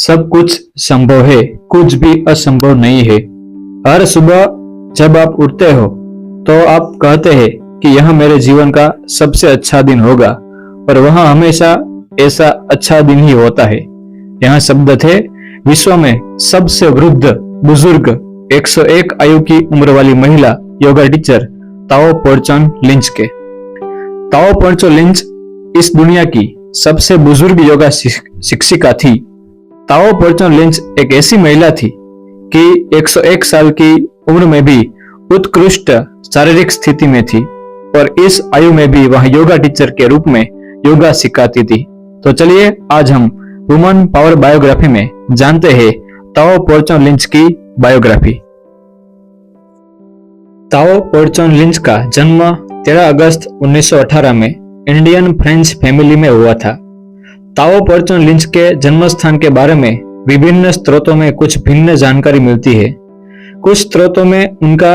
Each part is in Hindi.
सब कुछ संभव है, कुछ भी असंभव नहीं है। हर सुबह जब आप उठते हो तो आप कहते हैं कि यह मेरे जीवन का सबसे अच्छा दिन होगा, और वह हमेशा ऐसा अच्छा दिन ही होता है। यहाँ शब्द थे विश्व में सबसे वृद्ध बुजुर्ग 101 आयु की उम्र वाली महिला योगा टीचर ताओ पोर्चोन लिंच के। ताओ पोर्चोन लिंच इस दुनिया की सबसे बुजुर्ग योगा शिक्षिका थी। ताओ पोर्चोन लिंच एक ऐसी महिला थी कि 101 साल की उम्र में भी उत्कृष्ट शारीरिक स्थिति में थी, और इस आयु में भी वह योगा टीचर के रूप में योगा सिखाती थी। तो चलिए आज हम वुमन पावर बायोग्राफी में जानते हैं ताओ पोर्चोन लिंच की बायोग्राफी। ताओ पोर्चोन लिंच का जन्म 13 अगस्त 1918 में इंडियन फ्रेंच फैमिली में हुआ था। ताओ पोर्चोन लिंच के जन्म स्थान के बारे में विभिन्न स्रोतों में कुछ भिन्न जानकारी मिलती है। कुछ स्रोतों में उनका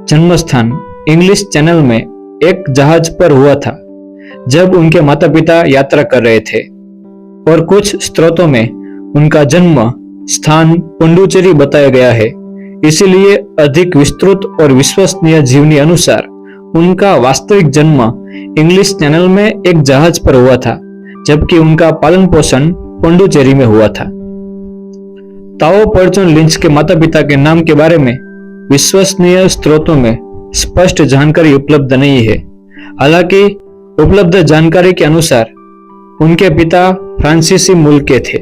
जन्म स्थान इंग्लिश चैनल में एक जहाज पर हुआ था जब उनके माता पिता यात्रा कर रहे थे, और कुछ स्रोतों में उनका जन्म स्थान पुडुचेरी बताया गया है। इसीलिए अधिक विस्तृत और विश्वसनीय जीवनी अनुसार उनका वास्तविक जन्म इंग्लिश चैनल में एक जहाज पर हुआ था, जबकि उनका पालन पोषण पुडुचेरी में हुआ था। ताओ पोर्चोन लिंच के माता पिता के नाम के बारे में विश्वसनीय स्रोतों में स्पष्ट जानकारी उपलब्ध नहीं है। हालांकि उपलब्ध जानकारी के अनुसार उनके पिता फ्रांसीसी मूल के थे,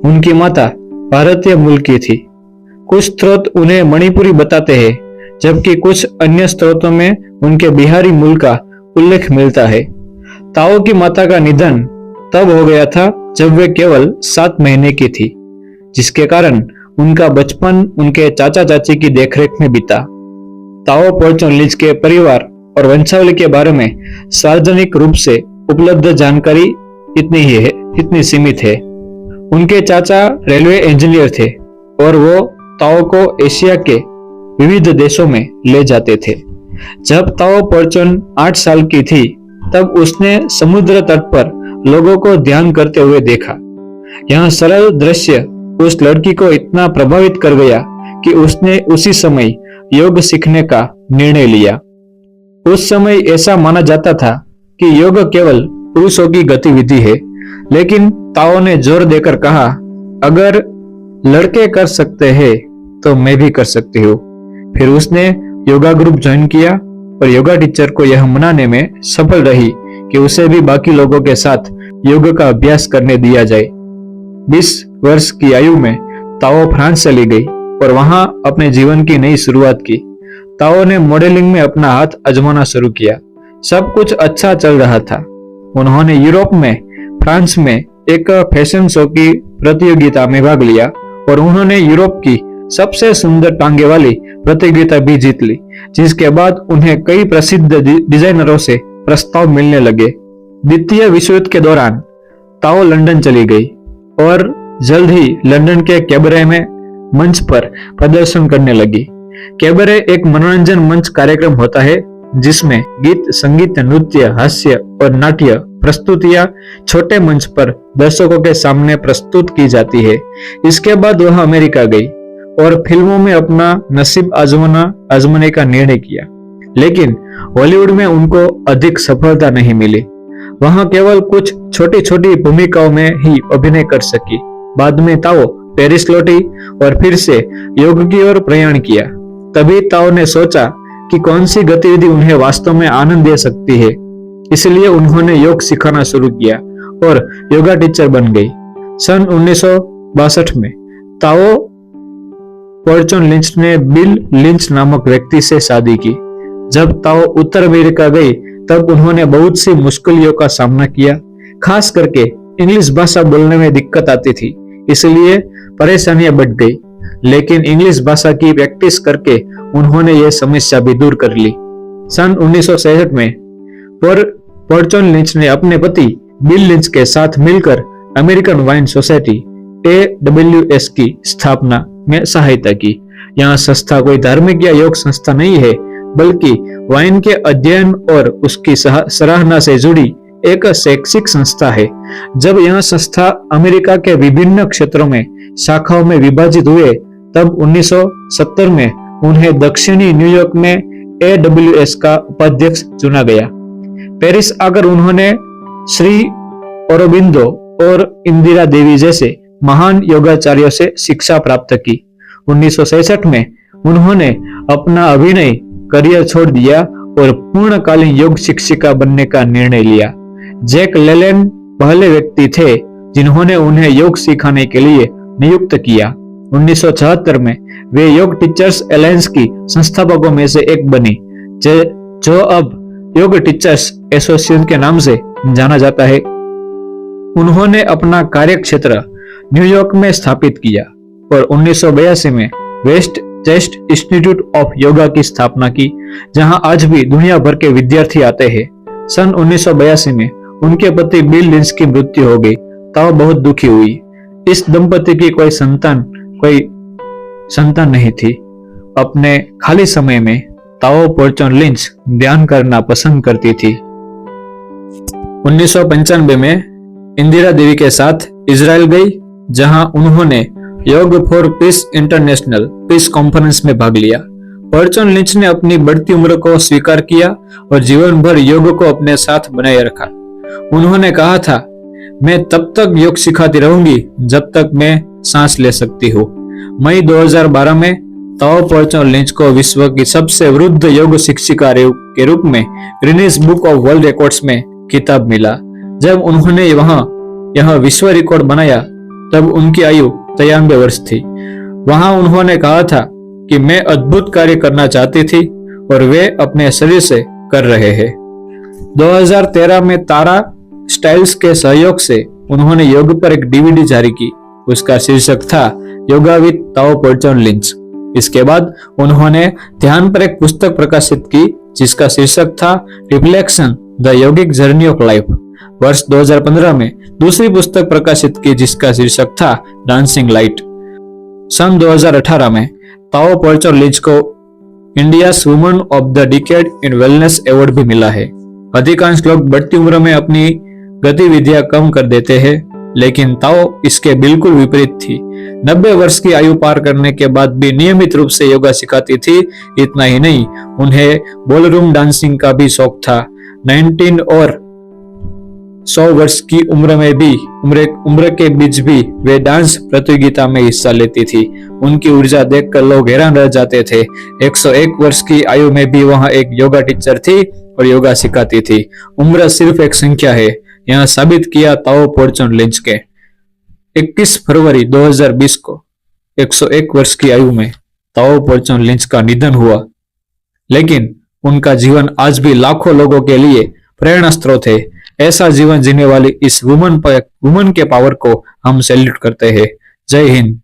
उनकी माता भारतीय मूल की थी। कुछ स्रोत उन्हें मणिपुरी बताते हैं, जबकि कुछ अन्य स्रोतों में उनके बिहारी मूल का उल्लेख मिलता है। ताओ की माता का निधन तब हो गया था जब वे केवल 7 महीने की थी, जिसके कारण उनका बचपन उनके चाचा चाची की देखरेख में बीता। ताओ पोर्चोन लिंच के परिवार और वंशावली के बारे में सार्वजनिक रूप से उपलब्ध जानकारी इतनी सीमित है। उनके चाचा रेलवे इंजीनियर थे और वो ताओ को एशिया के विविध देशों में ले जाते थे। जब ताओ पोर्चोन 8 साल की थी तब उसने समुद्र तट पर लोगों को ध्यान करते हुए देखा। यह सरल दृश्य उस लड़की को इतना प्रभावित कर गया कि उसने उसी समय योग सीखने का निर्णय लिया। उस समय ऐसा माना जाता था कि योग केवल पुरुषों की गतिविधि है, लेकिन ताओ ने जोर देकर कहा, अगर लड़के कर सकते हैं तो मैं भी कर सकती हूँ। फिर उसने योगा ग्रुप ज्वाइन किया और योगा टीचर को यह मनाने में सफल रही कि उसे भी बाकी लोगों के साथ योग का अभ्यास करने दिया जाए। 20 वर्ष की आयु में ताओ फ्रांस चली गई और वहां अपने जीवन की नई शुरुआत की। ताओ ने मॉडलिंग में अपना हाथ आजमाना शुरू किया। सब कुछ अच्छा चल रहा था। उन्होंने यूरोप में फ्रांस में एक फैशन शो की प्रतियोगिता में भाग लिया और उन्होंने यूरोप की सबसे सुंदर टांगे वाली प्रतियोगिता भी जीत ली, जिसके बाद उन्हें कई प्रसिद्ध डिजाइनरों से प्रस्ताव मिलने लगे। द्वितीय विश्व युद्ध के दौरान ताओ लंदन चली गई और जल्द ही लंदन के कैबरे में मंच पर प्रदर्शन करने लगी। कैबरे एक मनोरंजन मंच कार्यक्रम होता है जिसमें गीत, संगीत, नृत्य, हास्य और नाट्य प्रस्तुतियां छोटे मंच पर दर्शकों के सामने प्रस्तुत की जाती है। इसके बाद वह अमेरिका गई और फिल्मों में अपना नसीब आजमाने का निर्णय किया, लेकिन हॉलीवुड में उनको अधिक सफलता नहीं मिली। वहां केवल कुछ छोटी छोटी भूमिकाओं में ही अभिनय कर सकी। बाद में ताओ पेरिस लौटी और फिर से योग की ओर प्रयाण किया। तभी ताओ ने सोचा कि कौन सी गतिविधि उन्हें वास्तव में आनंद दे सकती है, इसलिए उन्होंने योग सिखाना शुरू किया और योगा टीचर बन गई। सन 1962 में ताओ पोर्चोन लिंच ने बिल लिंच नामक व्यक्ति से शादी की। जब ताओ उत्तर अमेरिका गई तब उन्होंने बहुत सी मुश्किलों का सामना किया। खास करके इंग्लिश भाषा बोलने में दिक्कत आती थी, इसलिए परेशानियां बढ़ गई, लेकिन इंग्लिश भाषा की प्रैक्टिस करके उन्होंने यह समस्या भी दूर कर ली। सन 1966 में पोर्चोन लिंच ने अपने पति बिल लिंच के साथ मिलकर अमेरिकन वाइन सोसाइटी AWS की स्थापना में सहायता की। यह संस्था कोई धार्मिक या योग संस्था नहीं है, बल्कि वाइन के अध्ययन और उसकी सराहना से जुड़ी एक शैक्षिक संस्था है। जब यह संस्था अमेरिका के विभिन्न क्षेत्रों में शाखाओं में विभाजित हुए, तब 1970 में उन्हें दक्षिणी न्यूयॉर्क में AWS का उपाध्यक्ष चुना गया। पेरिस आकर उन्होंने श्री औरोबिंदो और इंदिरा देवी जैसे महान योगाचार्यों से शिक्षा प्राप्त की। 1966 में उन्होंने अपना अभिनय करियर छोड़ दिया और पूर्णकालीन योग शिक्षिका बनने का निर्णय लिया। जैक लेलैंड पहले व्यक्ति थे जिन्होंने उन्हें योग सिखाने के लिए नियुक्त किया। 1976 में वे योग टीचर्स अलायंस की संस्थापकों में से एक बनी, जो अब योग टीचर्स एसोसिएशन के नाम से जाना जाता है। उन्होंने अपना कार्यक्षेत्र न्यूयॉर्क में स्थापित किया और 1982 में West Chest Institute of Yoga की स्थापना की, जहां आज भी दुनिया भर के विद्यार्थी आते हैं। सन 1982 में उनके पति बिल लिंच की मृत्यु हो गई। ताओ बहुत दुखी हुई। इस दंपति की कोई संतान नहीं थी। अपने खाली समय में ताओ पोर्चोन लिंच ध्यान करना पसंद करती थी। 1995 में इंदिरा देवी के साथ इजराइल गई, जहां उन्होंने योग for piece international piece conference में भाग लिया। पोर्चोन लिंच ने अपनी बढ़ती उम्र को स्वीकार किया और जीवन भर योग को अपने साथ बनाए रखा। उन्होंने कहा था, मैं तब तक योग सिखाती रहूंगी जब तक मैं सांस ले सकती हूँ। मई 2012 में ताओ पोर्चोन लिंच को विश्व की सबसे वृद्ध योग शिक्षिका के रूप में Guinness book of world records में खिताब मिला। जब उन्होंने यह विश्व रिकॉर्ड बनाया, तब उनकी आयु 93 वर्ष थी। वहां उन्होंने कहा था कि मैं अद्भुत कार्य करना चाहती थी और वे अपने शरीर से कर रहे हैं। 2013 में तारा स्टाइल्स के सहयोग से उन्होंने योग पर एक DVD जारी की। उसका शीर्षक था योगा विद ताओ पोर्चोन लिंच। इसके बाद उन्होंने ध्यान पर एक पुस्तक प्रकाशित की, जिसका शीर्षक था reflection the yogic journey of life. वर्ष 2015 में दूसरी पुस्तक प्रकाशित की, जिसका शीर्षक था डांसिंग लाइट। सन 2018 में ताओ पोर्चोन लिंच को India woman of the decade in wellness award भी मिला है। अधिकांश लोग बढ़ती उम्र में अपनी गतिविधियां कम कर देते हैं, लेकिन ताओ इसके बिल्कुल विपरीत थी। 90 वर्ष की आयु पार करने के बाद भी नियमित रूप से योगा सिखाती थी। इतना ही नहीं, उन्हें बॉलरूम डांसिंग का भी शौक था। 19 और 100 वर्ष की उम्र के बीच भी वे डांस प्रतियोगिता में हिस्सा लेती थी। उनकी ऊर्जा देखकर लोग हैरान रह जाते थे। 101 वर्ष की आयु में भी वह एक योगा टीचर थी और योगा सिखाती थी। उम्र सिर्फ एक संख्या है, यह साबित किया ताओ पोर्चोन लिंच के। 21 फरवरी 2020 को 101 वर्ष की आयु में ताओ पोर्चोन लिंच का निधन हुआ, लेकिन उनका जीवन आज भी लाखों लोगों के लिए प्रेरणा स्रोत है। ऐसा जीवन जीने वाली इस वुमन के पावर को हम सैल्यूट करते हैं। जय हिंद।